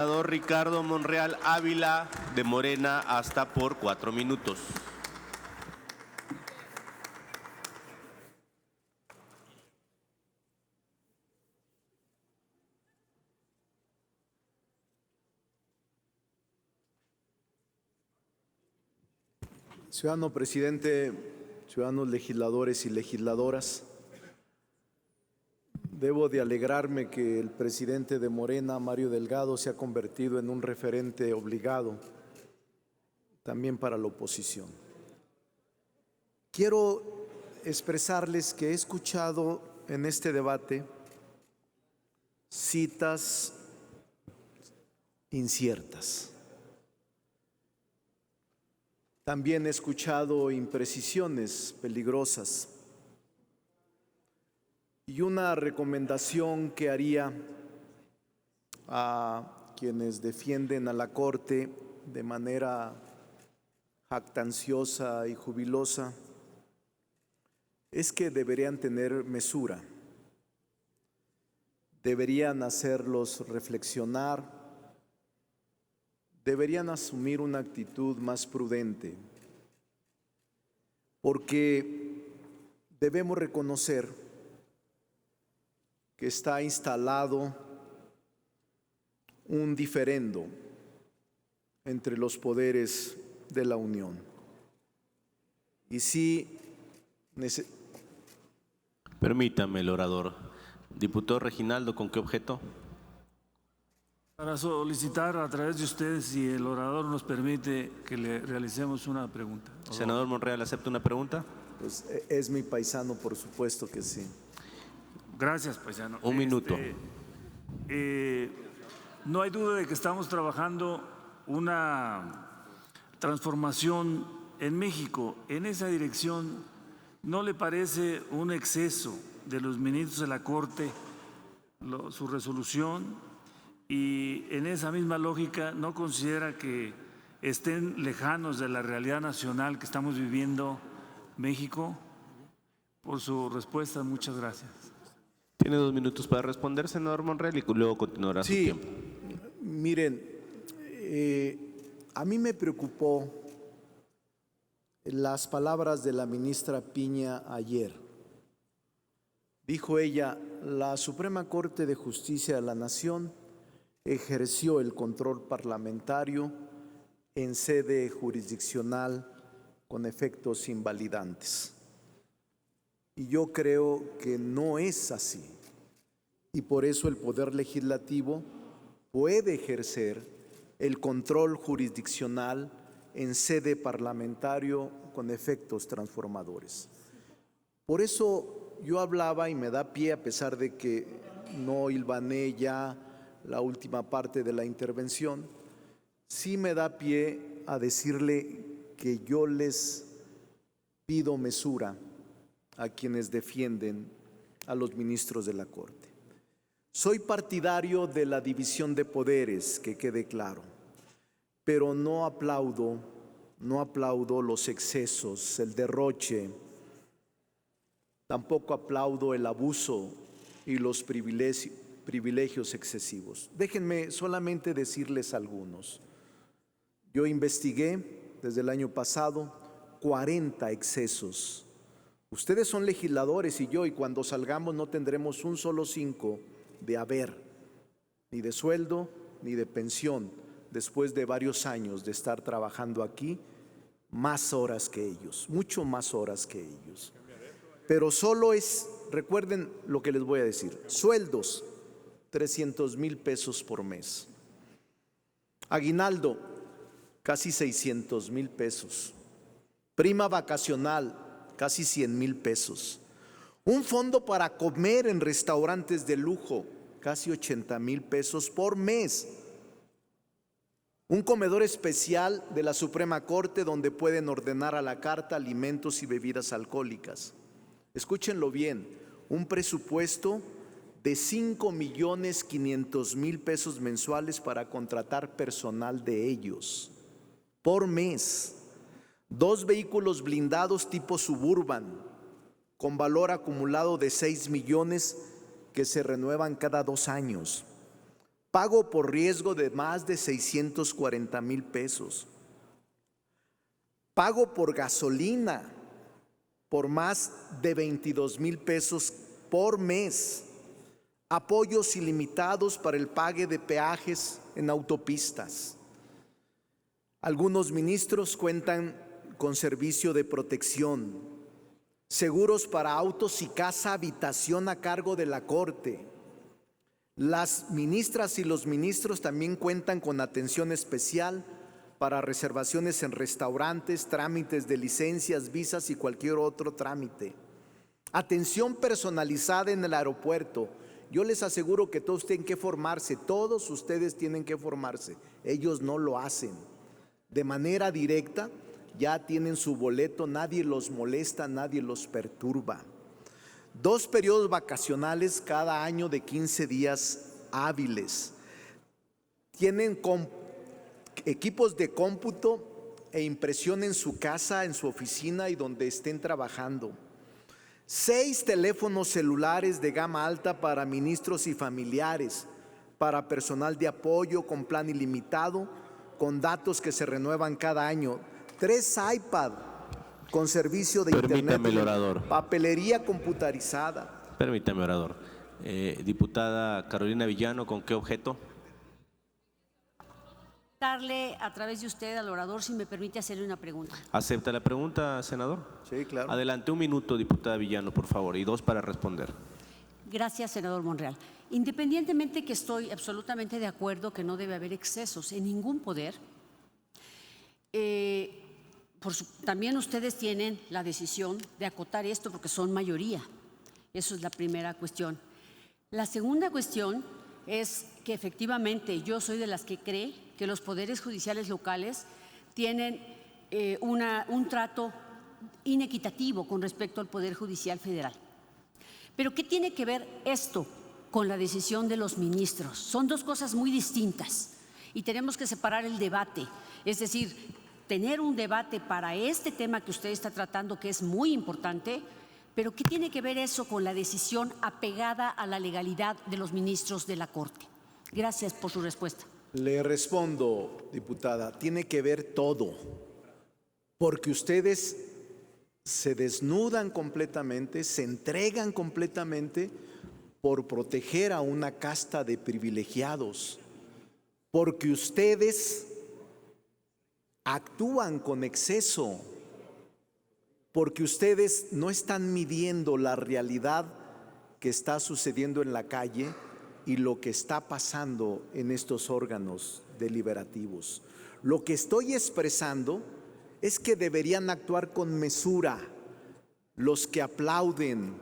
Senador Ricardo Monreal Ávila, de Morena, hasta por 4 minutos. Ciudadano presidente, ciudadanos legisladores y legisladoras, debo de alegrarme que el presidente de Morena, Mario Delgado, se ha convertido en un referente obligado también para la oposición. Quiero expresarles que he escuchado en este debate citas inciertas. También he escuchado imprecisiones peligrosas. Y una recomendación que haría a quienes defienden a la Corte de manera jactanciosa y jubilosa es que deberían tener mesura, deberían hacerlos reflexionar, deberían asumir una actitud más prudente, porque debemos reconocer que está instalado un diferendo entre los poderes de la Unión. Y sí, permítame, el orador. Diputado Reginaldo, ¿con qué objeto? Para solicitar a través de ustedes, si el orador nos permite, que le realicemos una pregunta. Senador Monreal, ¿acepta una pregunta? Pues es mi paisano, por supuesto que sí. Gracias, paisano. Un minuto. No hay duda de que estamos trabajando una transformación en México. En esa dirección, ¿no le parece un exceso de los ministros de la Corte su resolución? Y en esa misma lógica, ¿no considera que estén lejanos de la realidad nacional que estamos viviendo México? Por su respuesta, muchas gracias. Tiene 2 minutos para responder, senador Monreal, y luego continuará su tiempo. Miren, a mí me preocupó las palabras de la ministra Piña ayer. Dijo ella: la Suprema Corte de Justicia de la Nación ejerció el control parlamentario en sede jurisdiccional con efectos invalidantes. Y yo creo que no es así. Y por eso el Poder Legislativo puede ejercer el control jurisdiccional en sede parlamentario con efectos transformadores. Por eso yo hablaba, y me da pie, a pesar de que no hilvané ya la última parte de la intervención, sí me da pie a decirle que yo les pido mesura a quienes defienden a los ministros de la Corte. Soy partidario de la división de poderes, que quede claro, pero no aplaudo los excesos, el derroche, tampoco aplaudo el abuso y los privilegios excesivos. Déjenme solamente decirles algunos. Yo investigué desde el año pasado 40 excesos. Ustedes son legisladores y cuando salgamos no tendremos un solo 5 de haber, ni de sueldo, ni de pensión, después de varios años de estar trabajando aquí, más horas que ellos, mucho más horas que ellos. Pero solo recuerden lo que les voy a decir: sueldos, 300,000 pesos por mes. Aguinaldo, casi 600,000 pesos. Prima vacacional, casi 100,000 pesos. Un fondo para comer en restaurantes de lujo, casi 80,000 pesos por mes. Un comedor especial de la Suprema Corte donde pueden ordenar a la carta alimentos y bebidas alcohólicas. Escúchenlo bien, un presupuesto de 5,500,000 pesos mensuales para contratar personal de ellos por mes. 2 vehículos blindados tipo Suburban con valor acumulado de 6 millones que se renuevan cada 2 años. pago por riesgo de más de 640,000 pesos, pago por gasolina por más de 22,000 pesos por mes, apoyos ilimitados para el pague de peajes en autopistas. Algunos ministros cuentan con servicio de protección, seguros para autos y casa habitación a cargo de la Corte. Las ministras y los ministros también cuentan con atención especial para reservaciones en restaurantes, trámites de licencias, visas y cualquier otro trámite. Atención personalizada en el aeropuerto. Yo les aseguro que todos tienen que formarse, todos ustedes tienen que formarse. Ellos no lo hacen. De manera directa, ya tienen su boleto, nadie los molesta, nadie los perturba. 2 periodos vacacionales cada año de 15 días hábiles. Tienen equipos de cómputo e impresión en su casa, en su oficina y donde estén trabajando. 6 teléfonos celulares de gama alta para ministros y familiares, para personal de apoyo con plan ilimitado, con datos que se renuevan cada año. 3 iPad con servicio de Permítame, internet, orador. papelería computarizada. Permítame, orador. Diputada Carolina Villano, ¿con qué objeto? Darle a través de usted al orador, si me permite hacerle una pregunta. ¿Acepta la pregunta, senador? Sí, claro. Adelante, 1 minuto, diputada Villano, por favor, y 2 para responder. Gracias, senador Monreal. Independientemente que estoy absolutamente de acuerdo que no debe haber excesos en ningún poder, también ustedes tienen la decisión de acotar esto porque son mayoría. Eso es la primera cuestión. La segunda cuestión es que efectivamente yo soy de las que cree que los poderes judiciales locales tienen un trato inequitativo con respecto al Poder Judicial Federal. Pero ¿qué tiene que ver esto con la decisión de los ministros? Son 2 cosas muy distintas y tenemos que separar el debate. Es decir, tener un debate para este tema que usted está tratando, que es muy importante, pero ¿qué tiene que ver eso con la decisión apegada a la legalidad de los ministros de la Corte? Gracias por su respuesta. Le respondo, diputada, tiene que ver todo, porque ustedes se desnudan completamente, se entregan completamente por proteger a una casta de privilegiados, porque ustedes actúan con exceso, porque ustedes no están midiendo la realidad que está sucediendo en la calle y lo que está pasando en estos órganos deliberativos. Lo que estoy expresando es que deberían actuar con mesura los que aplauden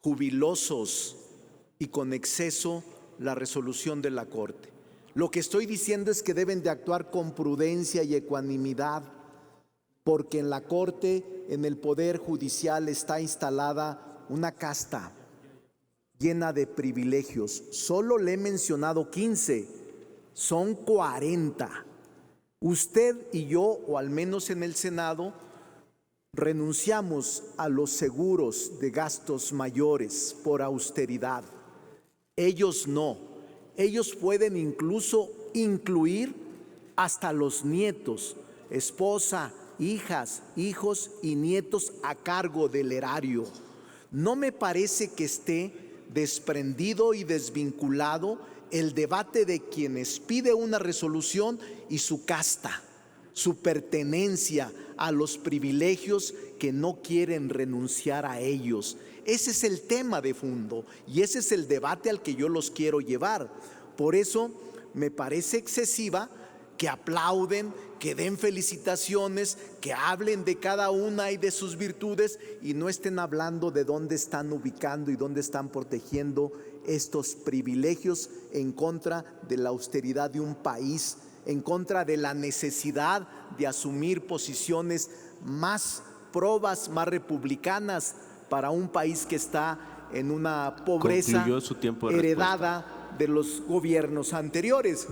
jubilosos y con exceso la resolución de la Corte. Lo que estoy diciendo es que deben de actuar con prudencia y ecuanimidad, porque en la Corte, en el Poder Judicial, está instalada una casta llena de privilegios. Solo le he mencionado 15, son 40. Usted y yo, o al menos en el Senado, renunciamos a los seguros de gastos mayores por austeridad. Ellos no. Ellos pueden incluso incluir hasta los nietos, esposa, hijas, hijos y nietos a cargo del erario. No me parece que esté desprendido y desvinculado el debate de quienes pide una resolución y su casta, su pertenencia a los privilegios que no quieren renunciar a ellos. Ese es el tema de fondo y ese es el debate al que yo los quiero llevar. Por eso me parece excesiva que aplauden, que den felicitaciones, que hablen de cada una y de sus virtudes y no estén hablando de dónde están ubicando y dónde están protegiendo estos privilegios en contra de la austeridad de un país, en contra de la necesidad de asumir posiciones más probas, más republicanas para un país que está en una pobreza Concluyó su tiempo de heredada de los gobiernos anteriores.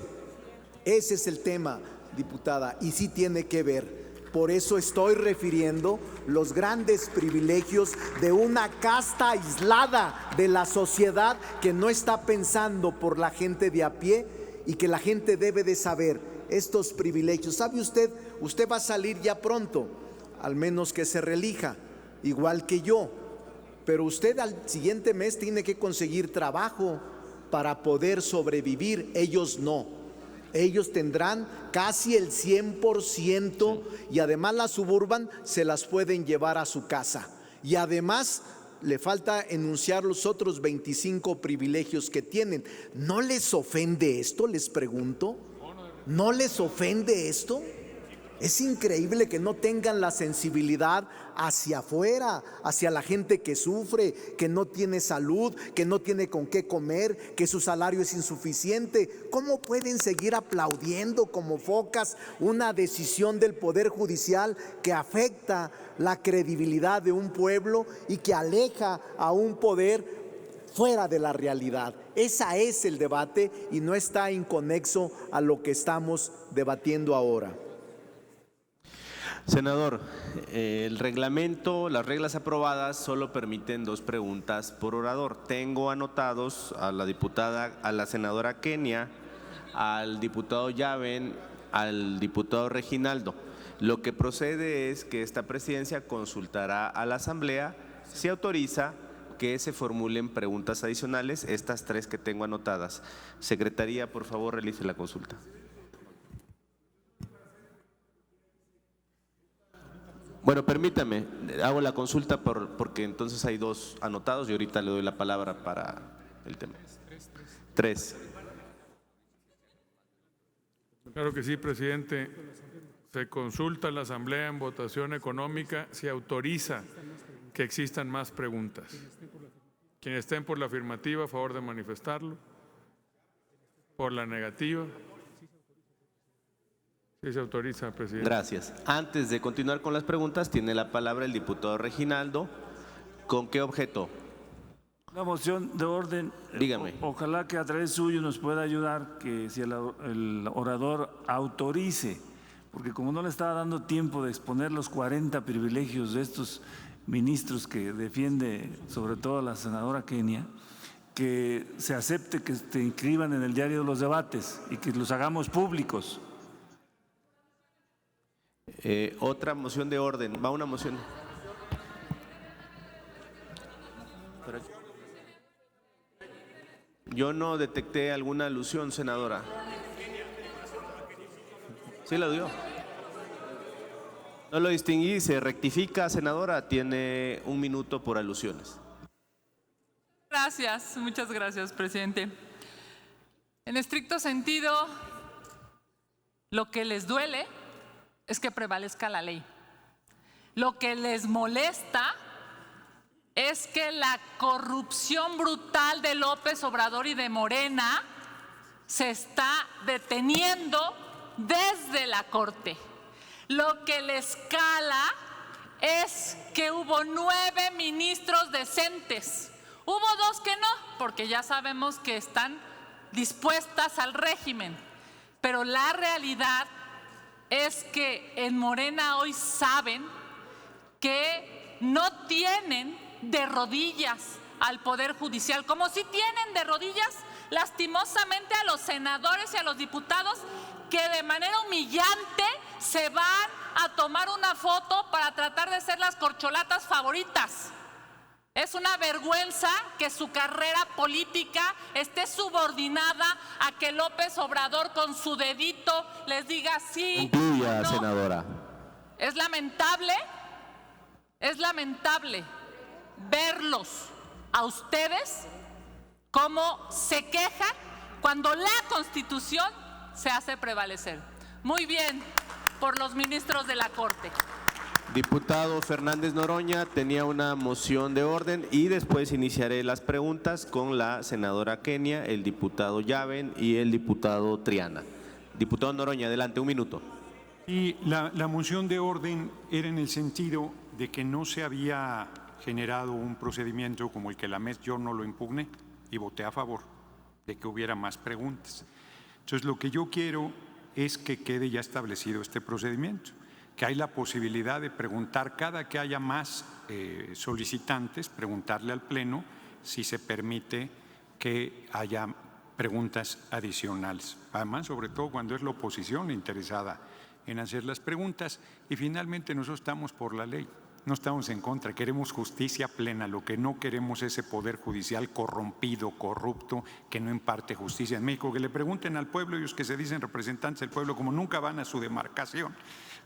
Ese es el tema, diputada, y sí tiene que ver. Por eso estoy refiriendo los grandes privilegios de una casta aislada de la sociedad que no está pensando por la gente de a pie y que la gente debe de saber estos privilegios. ¿Sabe usted? Usted va a salir ya pronto, al menos que se reelija, igual que yo. Pero usted al siguiente mes tiene que conseguir trabajo para poder sobrevivir. Ellos no. Ellos tendrán casi el 100% y además las Suburban se las pueden llevar a su casa. Y además le falta enunciar los otros 25 privilegios que tienen. ¿No les ofende esto? Les pregunto. ¿No les ofende esto? Es increíble que no tengan la sensibilidad hacia afuera, hacia la gente que sufre, que no tiene salud, que no tiene con qué comer, que su salario es insuficiente. ¿Cómo pueden seguir aplaudiendo como focas una decisión del Poder Judicial que afecta la credibilidad de un pueblo y que aleja a un poder fuera de la realidad? Ese es el debate y no está inconexo a lo que estamos debatiendo ahora. Senador, el reglamento, las reglas aprobadas solo permiten 2 preguntas por orador. Tengo anotados a la senadora Kenia, al diputado Yaven, al diputado Reginaldo. Lo que procede es que esta presidencia consultará a la Asamblea si autoriza que se formulen preguntas adicionales, estas 3 que tengo anotadas. Secretaría, por favor, realice la consulta. Bueno, permítame, hago la consulta porque entonces hay 2 anotados y ahorita le doy la palabra para el tema. 3. Claro que sí, presidente. Se consulta a la Asamblea en votación económica si autoriza que existan más preguntas. Quienes estén por la afirmativa, a favor de manifestarlo. Por la negativa. Sí se autoriza, presidente. Gracias. Antes de continuar con las preguntas, tiene la palabra el diputado Reginaldo. ¿Con qué objeto? La moción de orden. Dígame. Ojalá que a través suyo nos pueda ayudar, que si el orador autorice, porque como no le estaba dando tiempo de exponer los 40 privilegios de estos ministros que defiende sobre todo la senadora Kenia, que se acepte que se inscriban en el diario de los debates y que los hagamos públicos. Otra moción de orden. Va una moción. Yo no detecté alguna alusión, senadora. Sí la dio. No lo distinguí. Se rectifica, senadora. Tiene 1 minuto por alusiones. Gracias, muchas gracias, presidente. En estricto sentido, lo que les duele es que prevalezca la ley. Lo que les molesta es que la corrupción brutal de López Obrador y de Morena se está deteniendo desde la Corte. Lo que les cala es que hubo 9 ministros decentes. Hubo 2 que no, porque ya sabemos que están dispuestas al régimen. Pero la realidad es que en Morena hoy saben que no tienen de rodillas al Poder Judicial, como si tienen de rodillas lastimosamente a los senadores y a los diputados que de manera humillante se van a tomar una foto para tratar de ser las corcholatas favoritas. Es una vergüenza que su carrera política esté subordinada a que López Obrador con su dedito les diga sí. Concluya, no. senadora. Es lamentable verlos a ustedes cómo se quejan cuando la Constitución se hace prevalecer. Muy bien por los ministros de la Corte. Diputado Fernández Noroña tenía una moción de orden y después iniciaré las preguntas con la senadora Kenia, el diputado Yaven y el diputado Triana. Diputado Noroña, adelante, 1 minuto. Y la moción de orden era en el sentido de que no se había generado un procedimiento como el que la MES, yo no lo impugné y voté a favor de que hubiera más preguntas. Entonces, lo que yo quiero es que quede ya establecido este procedimiento. que hay la posibilidad de preguntar cada que haya más solicitantes, preguntarle al Pleno si se permite que haya preguntas adicionales. Además, sobre todo cuando es la oposición interesada en hacer las preguntas. Y finalmente nosotros estamos por la ley, no estamos en contra, queremos justicia plena. Lo que no queremos es ese poder judicial corrompido, corrupto, que no imparte justicia en México. Que le pregunten al pueblo, ellos que se dicen representantes del pueblo, como nunca van a su demarcación,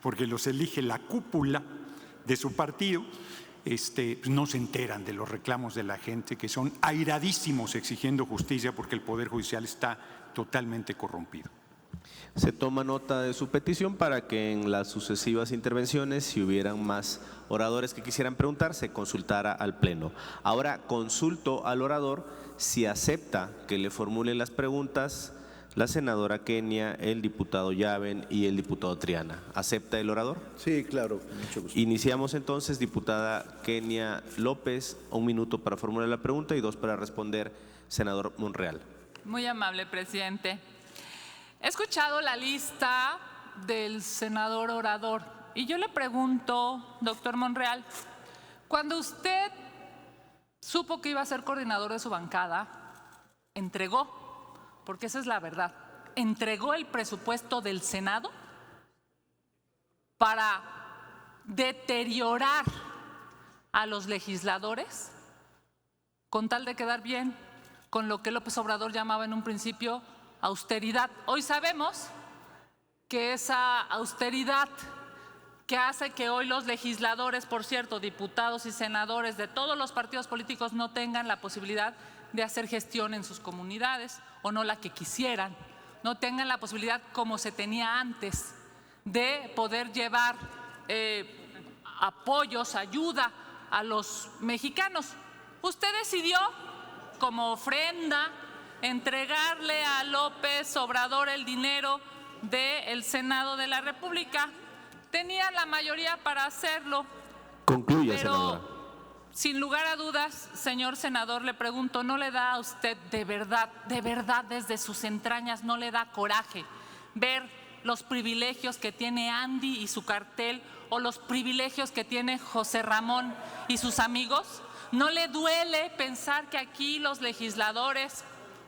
porque los elige la cúpula de su partido, no se enteran de los reclamos de la gente, que son airadísimos exigiendo justicia porque el Poder Judicial está totalmente corrompido. Se toma nota de su petición para que en las sucesivas intervenciones, si hubieran más oradores que quisieran preguntar, se consultara al Pleno. Ahora consulto al orador si acepta que le formulen las preguntas la senadora Kenia, el diputado Yaben y el diputado Triana. ¿Acepta el orador? Sí, claro, con mucho gusto. Iniciamos entonces, diputada Kenia López, 1 minuto para formular la pregunta y 2 para responder, senador Monreal. Muy amable, presidente. He escuchado la lista del senador orador y yo le pregunto, doctor Monreal, cuando usted supo que iba a ser coordinador de su bancada, entregó, porque esa es la verdad, entregó el presupuesto del Senado para deteriorar a los legisladores con tal de quedar bien con lo que López Obrador llamaba en un principio austeridad. Hoy sabemos que esa austeridad que hace que hoy los legisladores, por cierto, diputados y senadores de todos los partidos políticos no tengan la posibilidad de hacer gestión en sus comunidades o no la que quisieran, no tengan la posibilidad como se tenía antes de poder llevar apoyos, ayuda a los mexicanos. Usted decidió como ofrenda entregarle a López Obrador el dinero del Senado de la República. Tenía la mayoría para hacerlo. Concluya, pero, senadora. Sin lugar a dudas, señor senador, le pregunto, ¿no le da a usted de verdad, desde sus entrañas, no le da coraje ver los privilegios que tiene Andy y su cartel o los privilegios que tiene José Ramón y sus amigos? ¿No le duele pensar que aquí los legisladores,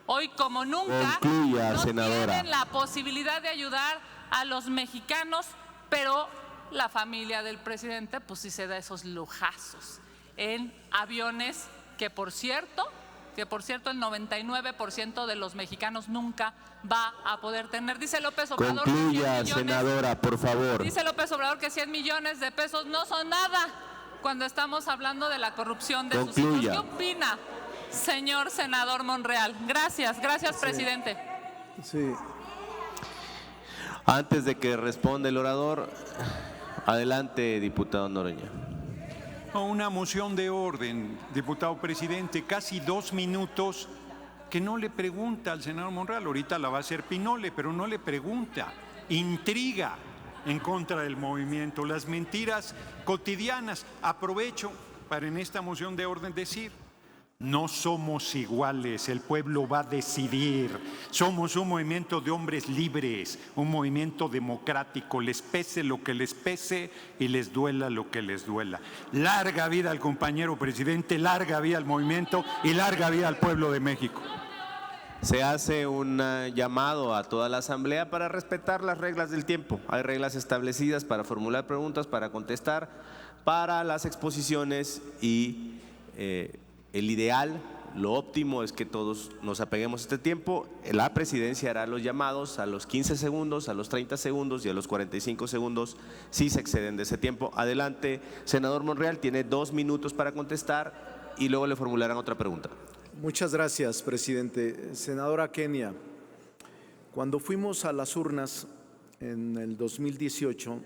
hoy como nunca, Concluya, no senadora. tienen la posibilidad de ayudar a los mexicanos, pero la familia del presidente pues sí se da esos lujazos en aviones que por cierto el 99% de los mexicanos nunca va a poder tener? Dice López Obrador que 100 Concluya, millones, senadora, por favor. dice López Obrador que 100 millones de pesos no son nada cuando estamos hablando de la corrupción de sus hijos. ¿Qué opina, señor senador Monreal? Gracias, presidente. Sí. Antes de que responda el orador, adelante, diputado Noroña. Una moción de orden, diputado presidente, casi 2 minutos, que no le pregunta al senador Monreal. Ahorita la va a hacer Pinole, pero no le pregunta. Intriga en contra del movimiento, las mentiras cotidianas. Aprovecho para en esta moción de orden decir: no somos iguales, el pueblo va a decidir. Somos un movimiento de hombres libres, un movimiento democrático, les pese lo que les pese y les duela lo que les duela. Larga vida al compañero presidente, larga vida al movimiento y larga vida al pueblo de México. Se hace un llamado a toda la Asamblea para respetar las reglas del tiempo. Hay reglas establecidas para formular preguntas, para contestar, para las exposiciones y el ideal, lo óptimo es que todos nos apeguemos a este tiempo. La presidencia hará los llamados a los 15 segundos, a los 30 segundos y a los 45 segundos si se exceden de ese tiempo. Adelante, senador Monreal, tiene 2 minutos para contestar y luego le formularán otra pregunta. Muchas gracias, presidente. Senadora Kenia, cuando fuimos a las urnas en el 2018,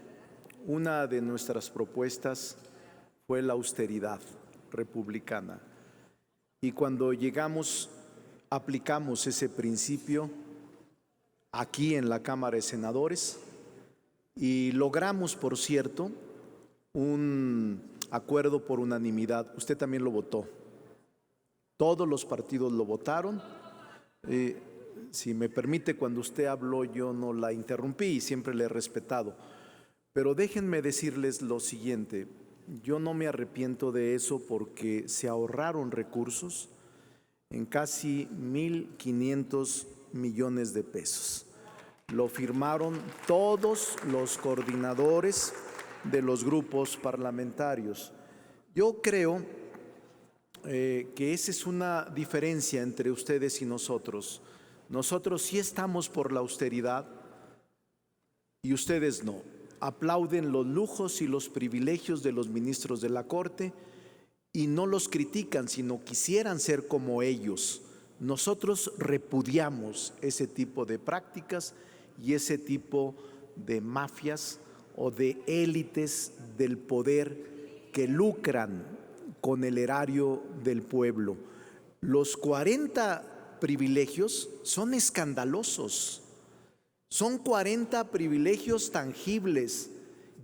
una de nuestras propuestas fue la austeridad republicana. Y cuando llegamos, aplicamos ese principio aquí en la Cámara de Senadores y logramos, por cierto, un acuerdo por unanimidad. Usted también lo votó. Todos los partidos lo votaron. Si me permite, cuando usted habló yo no la interrumpí y siempre le he respetado. Pero déjenme decirles lo siguiente, yo no me arrepiento de eso porque se ahorraron recursos en casi 1.500 millones de pesos. Lo firmaron todos los coordinadores de los grupos parlamentarios. Yo creo que esa es una diferencia entre ustedes y nosotros. Nosotros sí estamos por la austeridad y ustedes no. Aplauden los lujos y los privilegios de los ministros de la Corte y no los critican, sino quisieran ser como ellos. Nosotros repudiamos ese tipo de prácticas y ese tipo de mafias o de élites del poder que lucran con el erario del pueblo. Los 40 privilegios son escandalosos. Son 40 privilegios tangibles.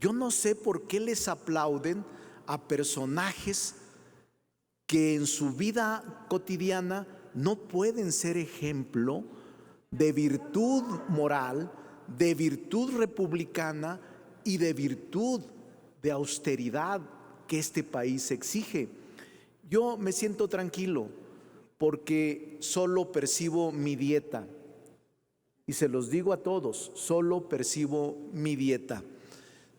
Yo no sé por qué les aplauden a personajes que en su vida cotidiana no pueden ser ejemplo de virtud moral, de virtud republicana y de virtud de austeridad que este país exige. Yo me siento tranquilo porque solo percibo mi dieta. Y se los digo a todos, solo percibo mi dieta.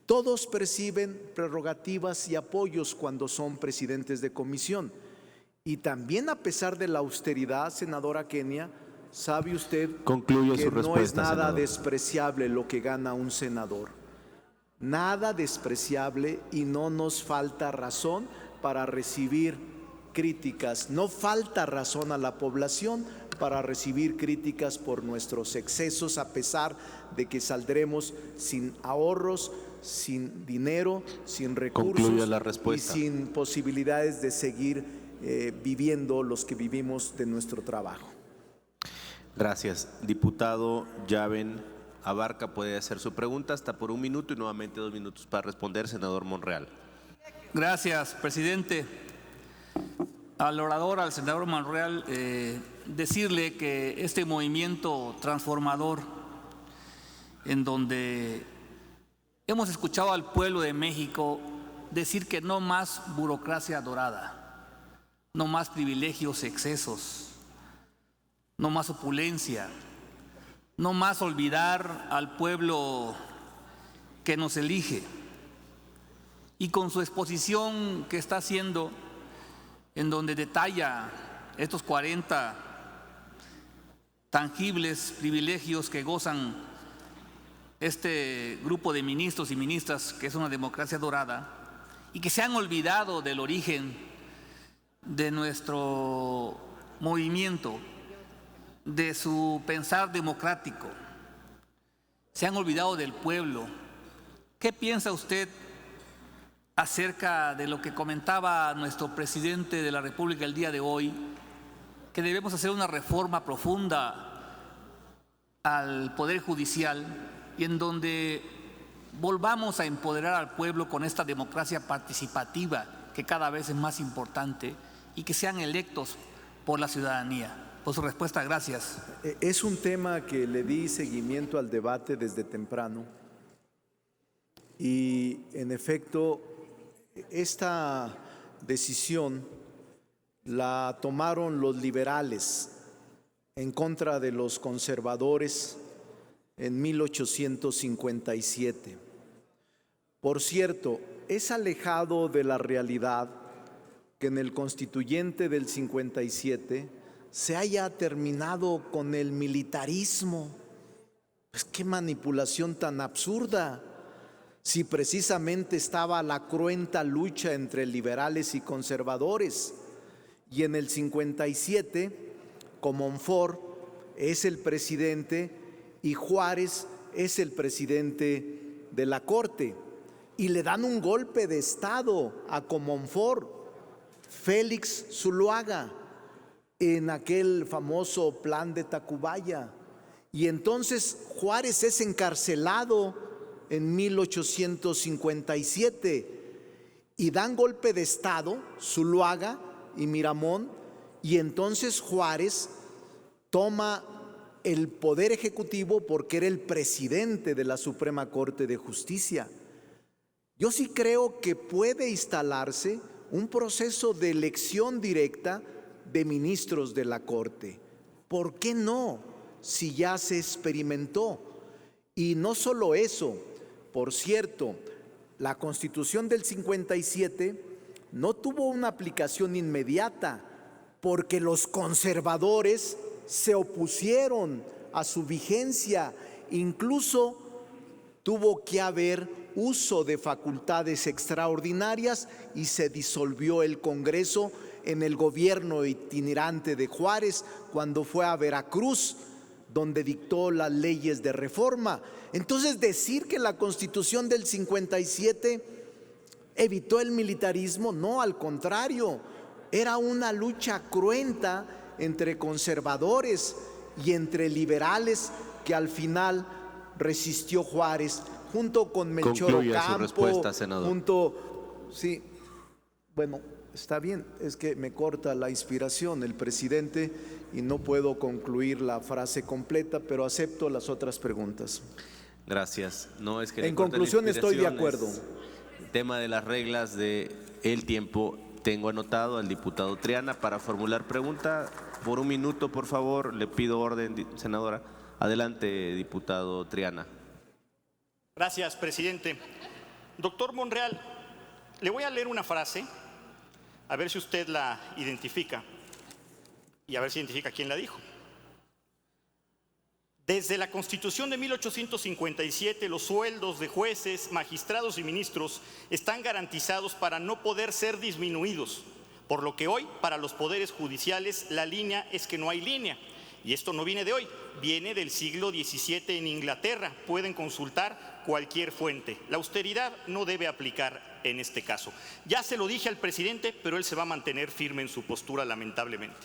Todos perciben prerrogativas y apoyos cuando son presidentes de comisión. Y también a pesar de la austeridad, senadora Kenia, sabe usted que no es nada despreciable lo que gana un senador. Nada despreciable y no nos falta razón para recibir críticas. No falta razón a la población para recibir críticas por nuestros excesos, a pesar de que saldremos sin ahorros, sin dinero, sin recursos y sin posibilidades de seguir viviendo los que vivimos de nuestro trabajo. Gracias. Diputado Yaven Abarca puede hacer su pregunta hasta por 1 minuto y nuevamente 2 minutos para responder, senador Monreal. Gracias, presidente. Al orador, al senador Monreal, decirle que este movimiento transformador en donde hemos escuchado al pueblo de México decir que no más burocracia dorada, no más privilegios, excesos, no más opulencia, no más olvidar al pueblo que nos elige. Y con su exposición que está haciendo, en donde detalla estos 40 tangibles privilegios que gozan este grupo de ministros y ministras, que es una democracia dorada, y que se han olvidado del origen de nuestro movimiento, de su pensar democrático, se han olvidado del pueblo. ¿Qué piensa usted acerca de lo que comentaba nuestro presidente de la República el día de hoy, que debemos hacer una reforma profunda al Poder Judicial y en donde volvamos a empoderar al pueblo con esta democracia participativa que cada vez es más importante y que sean electos por la ciudadanía? Por su respuesta, gracias. Es un tema que le di seguimiento al debate desde temprano y en efecto esta decisión la tomaron los liberales en contra de los conservadores en 1857. Por cierto, es alejado de la realidad que en el Constituyente del 57 se haya terminado con el militarismo. Pues qué manipulación tan absurda. Si precisamente estaba la cruenta lucha entre liberales y conservadores. Y en el 57, Comonfort es el presidente y Juárez es el presidente de la Corte. Y le dan un golpe de Estado a Comonfort, Félix Zuloaga, en aquel famoso plan de Tacubaya. Y entonces Juárez es encarcelado en 1857 y dan golpe de Estado, Zuloaga y Miramón, y entonces Juárez toma el poder ejecutivo porque era el presidente de la Suprema Corte de Justicia. Yo sí creo que puede instalarse un proceso de elección directa de ministros de la Corte. ¿Por qué no? Si ya se experimentó. Y no solo eso, por cierto, la Constitución del 57 no tuvo una aplicación inmediata porque los conservadores se opusieron a su vigencia. Incluso tuvo que haber uso de facultades extraordinarias y se disolvió el Congreso en el gobierno itinerante de Juárez cuando fue a Veracruz, donde dictó las leyes de reforma. Entonces, decir que la Constitución del 57 evitó el militarismo, no, al contrario, era una lucha cruenta entre conservadores y entre liberales que al final resistió Juárez, junto con Melchor Concluya su Ocampo, respuesta, senador. Sí, bueno, está bien, es que me corta la inspiración el presidente y no puedo concluir la frase completa, pero acepto las otras preguntas. Gracias. No es que En conclusión, estoy de acuerdo. El tema de las reglas de el tiempo, tengo anotado al diputado Triana para formular pregunta. Por un minuto, por favor, le pido orden, senadora. Adelante, diputado Triana. Gracias, presidente. Doctor Monreal, le voy a leer una frase, a ver si usted la identifica y a ver si identifica quién la dijo. Desde la Constitución de 1857, los sueldos de jueces, magistrados y ministros están garantizados para no poder ser disminuidos, por lo que hoy, para los poderes judiciales, la línea es que no hay línea. Y esto no viene de hoy, viene del siglo XVII en Inglaterra. Pueden consultar cualquier fuente. La austeridad no debe aplicar en este caso. Ya se lo dije al presidente, pero él se va a mantener firme en su postura, lamentablemente.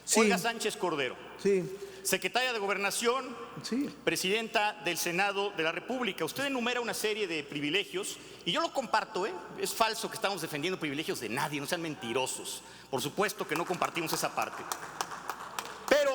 Sí. Olga Sánchez Cordero, Sí, secretaria de Gobernación, sí. presidenta del Senado de la República. Usted enumera una serie de privilegios y yo lo comparto, ¿eh? Es falso que estamos defendiendo privilegios de nadie, no sean mentirosos. Por supuesto que no compartimos esa parte. Pero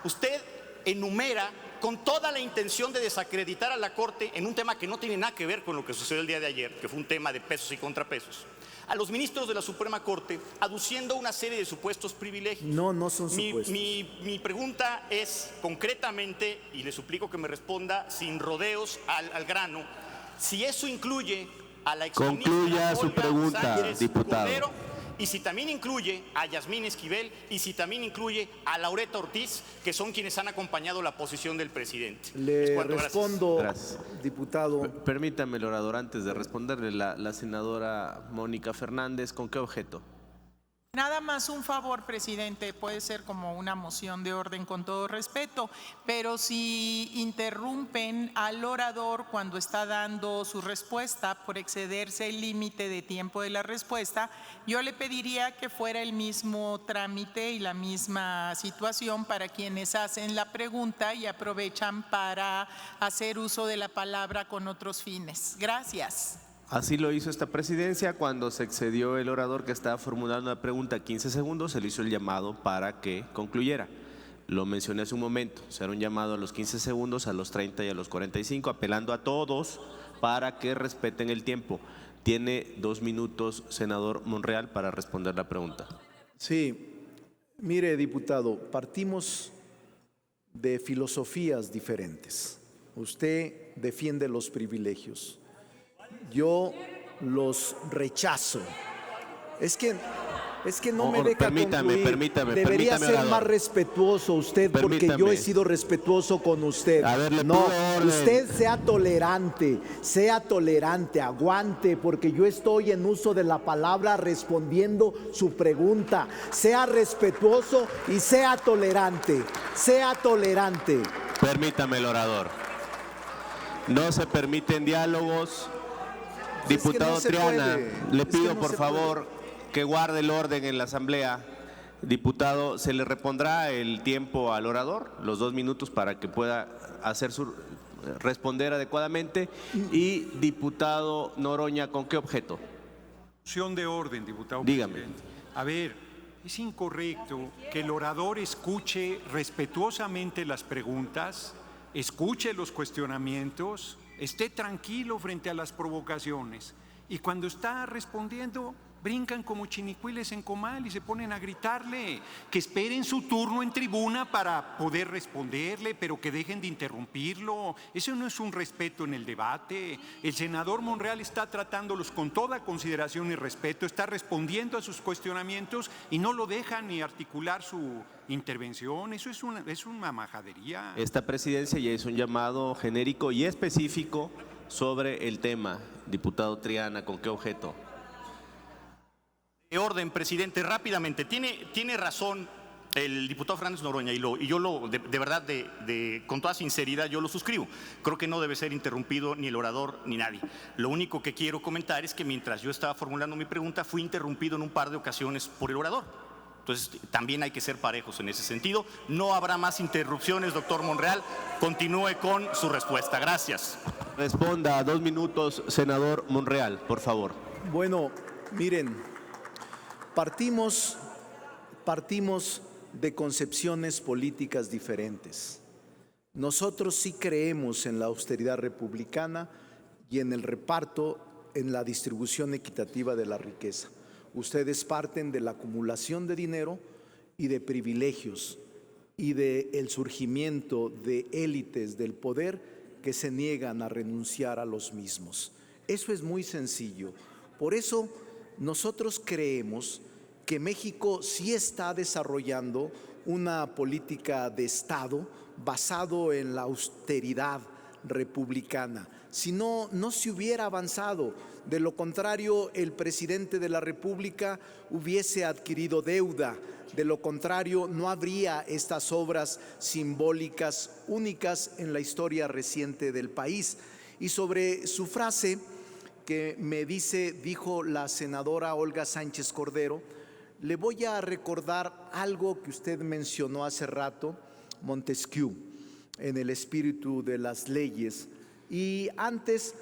usted enumera con toda la intención de desacreditar a la Corte en un tema que no tiene nada que ver con lo que sucedió el día de ayer, que fue un tema de pesos y contrapesos, a los ministros de la Suprema Corte, aduciendo una serie de supuestos privilegios. No, no son supuestos. Mi pregunta es concretamente, y le suplico que me responda sin rodeos al grano, si eso incluye a la exministra Concluya su Olga pregunta, Sánchez diputado. Cordero, y si también incluye a Yasmín Esquivel y si también incluye a Laureta Ortiz, que son quienes han acompañado la posición del presidente. Le Gracias. respondo, Gracias. diputado. Permítame, el orador, antes de responderle, la senadora Mónica Fernández, ¿con qué objeto? Nada más un favor, presidente, puede ser como una moción de orden con todo respeto, pero si interrumpen al orador cuando está dando su respuesta por excederse el límite de tiempo de la respuesta, yo le pediría que fuera el mismo trámite y la misma situación para quienes hacen la pregunta y aprovechan para hacer uso de la palabra con otros fines. Gracias. Así lo hizo esta presidencia cuando se excedió el orador que estaba formulando la pregunta 15 segundos, se le hizo el llamado para que concluyera. Lo mencioné hace un momento, será un llamado a los 15 segundos, a los 30 y a los 45, apelando a todos para que respeten el tiempo. Tiene 2 minutos, senador Monreal, para responder la pregunta. Sí, mire, diputado, partimos de filosofías diferentes. Usted defiende los privilegios. Yo los rechazo. Es que no me deja concluir. Debería ser más respetuoso usted, porque yo he sido respetuoso con usted. A ver, le no, pido orden. usted sea tolerante, aguante, porque yo estoy en uso de la palabra respondiendo su pregunta. Sea respetuoso y sea tolerante. Sea tolerante. Permítame, el orador. No se permiten diálogos. Diputado no se Triana, puede. le Es que pido no por se favor que guarde el orden en la asamblea. Diputado, se le repondrá el tiempo al orador, los 2 minutos, para que pueda responder adecuadamente. Y diputado Noroña, ¿con qué objeto? Moción de orden, diputado. Dígame. Presidente. A ver, es incorrecto que el orador escuche respetuosamente las preguntas, escuche los cuestionamientos, esté tranquilo frente a las provocaciones. Y cuando está respondiendo, brincan como chinicuiles en comal y se ponen a gritarle. Que esperen su turno en tribuna para poder responderle, pero que dejen de interrumpirlo. Eso no es un respeto en el debate. El senador Monreal está tratándolos con toda consideración y respeto, está respondiendo a sus cuestionamientos y no lo deja ni articular su intervención. Eso es una majadería. Esta presidencia ya hizo un llamado genérico y específico sobre el tema. Diputado Triana, ¿con qué objeto? De orden, presidente, rápidamente. Tiene razón el diputado Fernández Noroña y yo de verdad, con toda sinceridad, yo lo suscribo. Creo que no debe ser interrumpido ni el orador ni nadie. Lo único que quiero comentar es que mientras yo estaba formulando mi pregunta, fui interrumpido en un par de ocasiones por el orador. Entonces, también hay que ser parejos en ese sentido. No habrá más interrupciones, doctor Monreal. Continúe con su respuesta. Gracias. Responda a 2 minutos, senador Monreal, por favor. Bueno, miren, partimos de concepciones políticas diferentes. Nosotros sí creemos en la austeridad republicana y en el reparto, en la distribución equitativa de la riqueza. Ustedes parten de la acumulación de dinero y de privilegios y del surgimiento de élites del poder que se niegan a renunciar a los mismos. Eso es muy sencillo. Por eso nosotros creemos que México sí está desarrollando una política de Estado basado en la austeridad republicana. Si no, no se hubiera avanzado. De lo contrario, el presidente de la República hubiese adquirido deuda. De lo contrario, no habría estas obras simbólicas únicas en la historia reciente del país. Y sobre su frase que dijo la senadora Olga Sánchez Cordero, le voy a recordar algo que usted mencionó hace rato, Montesquieu, en el espíritu de las leyes. Y antes,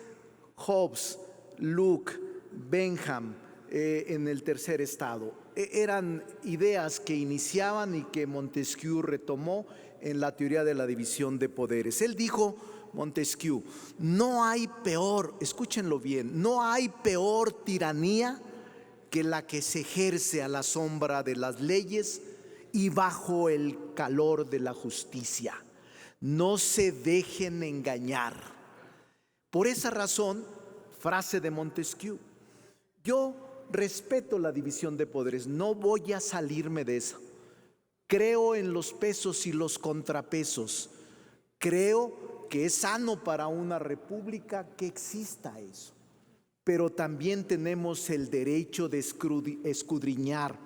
Hobbes, Locke, Bentham, en el tercer estado. Eran ideas que iniciaban y que Montesquieu retomó en la teoría de la división de poderes. Él dijo, Montesquieu, no hay peor, escúchenlo bien, no hay peor tiranía que la que se ejerce a la sombra de las leyes y bajo el calor de la justicia. No se dejen engañar. Por esa razón, frase de Montesquieu, yo respeto la división de poderes, no voy a salirme de eso. Creo en los pesos y los contrapesos. Creo que es sano para una república que exista eso. Pero también tenemos el derecho de escudriñar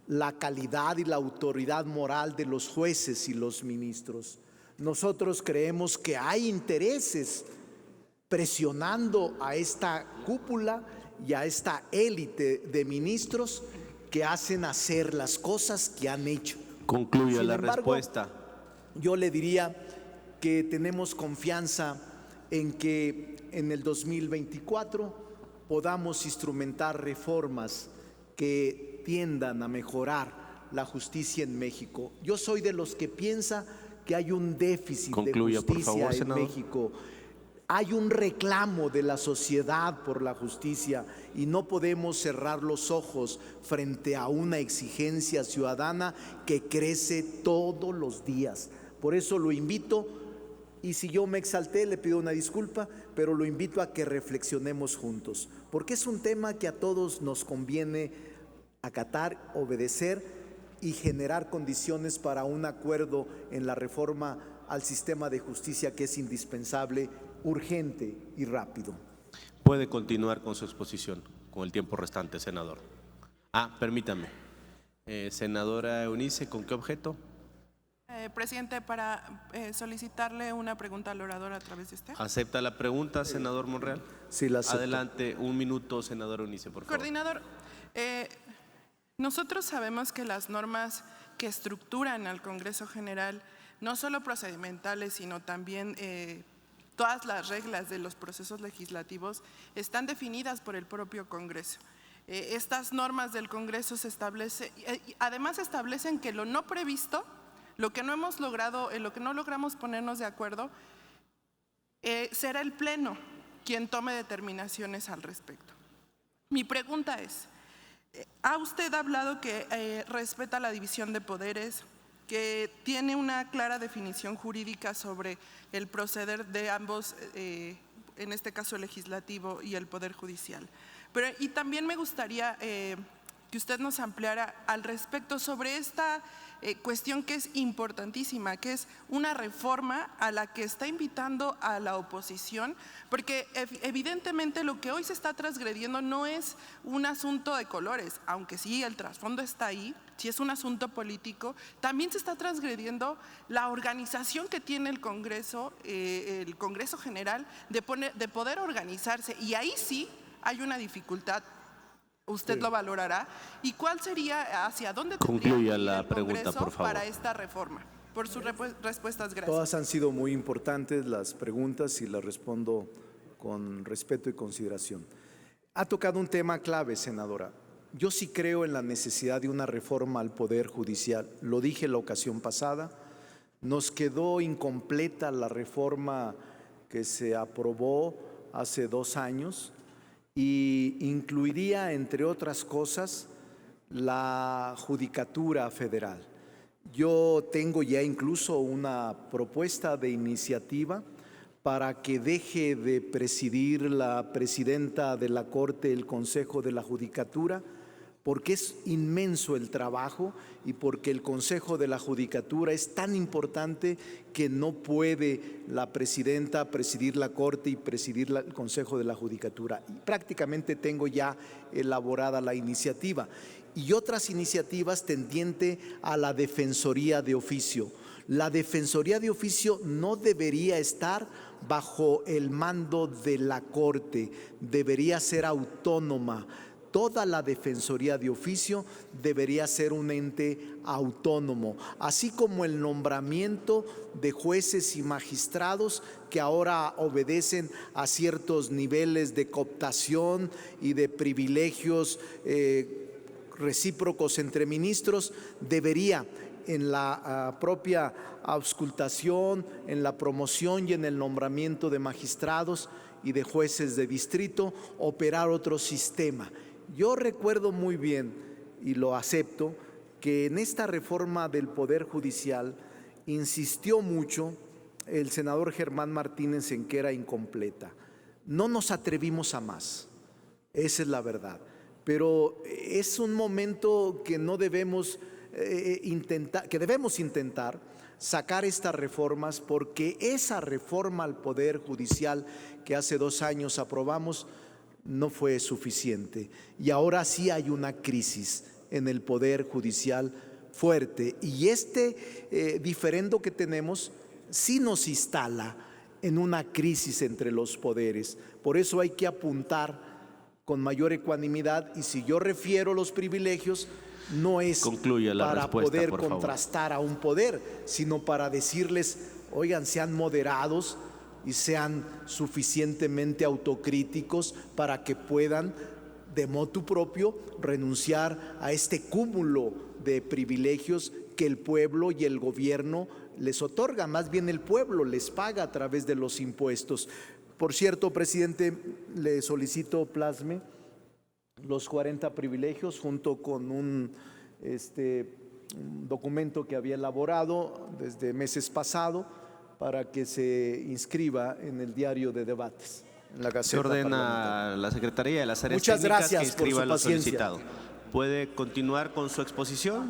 la calidad y la autoridad moral de los jueces y los ministros. Nosotros creemos que hay intereses presionando a esta cúpula y a esta élite de ministros que hacen hacer las cosas que han hecho. Concluya la respuesta. Yo le diría que tenemos confianza en que en el 2024 podamos instrumentar reformas que tiendan a mejorar la justicia en México. Yo soy de los que piensa que hay un déficit de justicia en México. Hay un reclamo de la sociedad por la justicia y no podemos cerrar los ojos frente a una exigencia ciudadana que crece todos los días. Por eso lo invito, y si yo me exalté le pido una disculpa, pero lo invito a que reflexionemos juntos, porque es un tema que a todos nos conviene acatar, obedecer y generar condiciones para un acuerdo en la reforma al sistema de justicia que es indispensable, urgente y rápido. Puede continuar con su exposición con el tiempo restante, senador. Permítame. Senadora Eunice, ¿con qué objeto? Presidente, para solicitarle una pregunta al orador a través de usted. ¿Acepta la pregunta, senador Monreal? Sí, la acepto. Adelante, 1 minuto, senador Eunice, por favor. Coordinador, nosotros sabemos que las normas que estructuran al Congreso General, no solo procedimentales, sino también todas las reglas de los procesos legislativos, están definidas por el propio Congreso. Estas normas del Congreso además establecen que lo no previsto Lo que no hemos logrado, en lo que no logramos ponernos de acuerdo, será el Pleno quien tome determinaciones al respecto. Mi pregunta es, ¿ha usted hablado que respeta la división de poderes, que tiene una clara definición jurídica sobre el proceder de ambos, en este caso el legislativo y el Poder Judicial? Y también me gustaría que usted nos ampliara al respecto sobre esta cuestión que es importantísima, que es una reforma a la que está invitando a la oposición, porque evidentemente lo que hoy se está transgrediendo no es un asunto de colores, aunque sí el trasfondo está ahí, si es un asunto político, también se está transgrediendo la organización que tiene el Congreso General de poder organizarse, y ahí sí hay una dificultad. Usted lo valorará. ¿Y cuál sería, hacia dónde tendría que ir el Congreso para esta reforma? Por sus respuestas, gracias. Todas han sido muy importantes las preguntas y las respondo con respeto y consideración. Ha tocado un tema clave, senadora. Yo sí creo en la necesidad de una reforma al Poder Judicial. Lo dije la ocasión pasada. Nos quedó incompleta la reforma que se aprobó hace 2 años. Y incluiría, entre otras cosas, la Judicatura Federal. Yo tengo ya incluso una propuesta de iniciativa para que deje de presidir la presidenta de la Corte el Consejo de la Judicatura, porque es inmenso el trabajo y porque el Consejo de la Judicatura es tan importante que no puede la presidenta presidir la Corte y presidir el Consejo de la Judicatura. Y prácticamente tengo ya elaborada la iniciativa y otras iniciativas tendiente a la Defensoría de Oficio. La Defensoría de Oficio no debería estar bajo el mando de la Corte, debería ser autónoma. Toda la Defensoría de Oficio debería ser un ente autónomo, así como el nombramiento de jueces y magistrados que ahora obedecen a ciertos niveles de cooptación y de privilegios recíprocos entre ministros. Debería, en la propia auscultación, en la promoción y en el nombramiento de magistrados y de jueces de distrito, operar otro sistema. Yo recuerdo muy bien, y lo acepto, que en esta reforma del Poder Judicial insistió mucho el senador Germán Martínez en que era incompleta. No nos atrevimos a más, esa es la verdad, pero es un momento que no debemos intentar sacar estas reformas, porque esa reforma al Poder Judicial que hace 2 años aprobamos no fue suficiente y ahora sí hay una crisis en el Poder Judicial fuerte, y este diferendo que tenemos sí nos instala en una crisis entre los poderes. Por eso hay que apuntar con mayor ecuanimidad, y si yo refiero los privilegios no es para poder contrastar a un poder, sino para decirles, oigan, sean moderados y sean suficientemente autocríticos para que puedan de motu propio renunciar a este cúmulo de privilegios que el pueblo y el gobierno les otorga. Más bien el pueblo les paga a través de los impuestos. Por cierto, presidente, le solicito plasme los 40 privilegios junto con un documento que había elaborado desde meses pasados, para que se inscriba en el diario de debates. En la Gaceta se ordena a la Secretaría de las Áreas Muchas Técnicas gracias que inscriba por su lo paciencia. solicitado. ¿Puede continuar con su exposición?